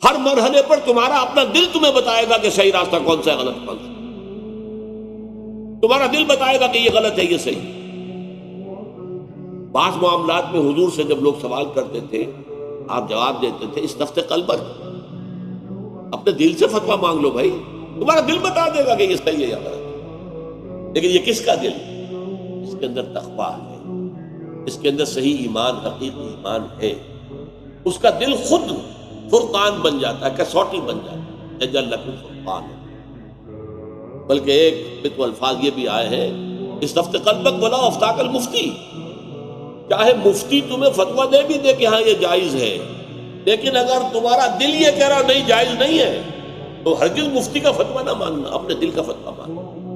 ہر مرحلے پر تمہارا اپنا دل تمہیں بتائے گا کہ صحیح راستہ کون سا ہے، غلط کون سا۔ تمہارا دل بتائے گا کہ یہ غلط ہے یہ صحیح۔ بعض معاملات میں حضور سے جب لوگ سوال کرتے تھے آپ جواب دیتے تھے استفت قلبک، اپنے دل سے فتویٰ مانگ لو بھائی، تمہارا دل بتا دے گا کہ یہ صحیح ہے یا غلط ہے۔ لیکن یہ کس کا دل؟ اس کے اندر تقویٰ ہے، اس کے اندر صحیح ایمان، حقیقی ایمان ہے، اس کا دل خود فرقان بن جاتا ہے، کسوٹی بن جاتا ہے، یجعل لکم فرقان۔ بلکہ ایک الفاظ یہ بھی آئے ہیں استفت قلبک ولا افتاک المفتی، چاہے مفتی تمہیں فتویٰ دے بھی دے کہ ہاں یہ جائز ہے، لیکن اگر تمہارا دل یہ کہہ رہا نہیں جائز نہیں ہے تو ہرگز مفتی کا فتویٰ نہ ماننا، اپنے دل کا فتویٰ ماننا۔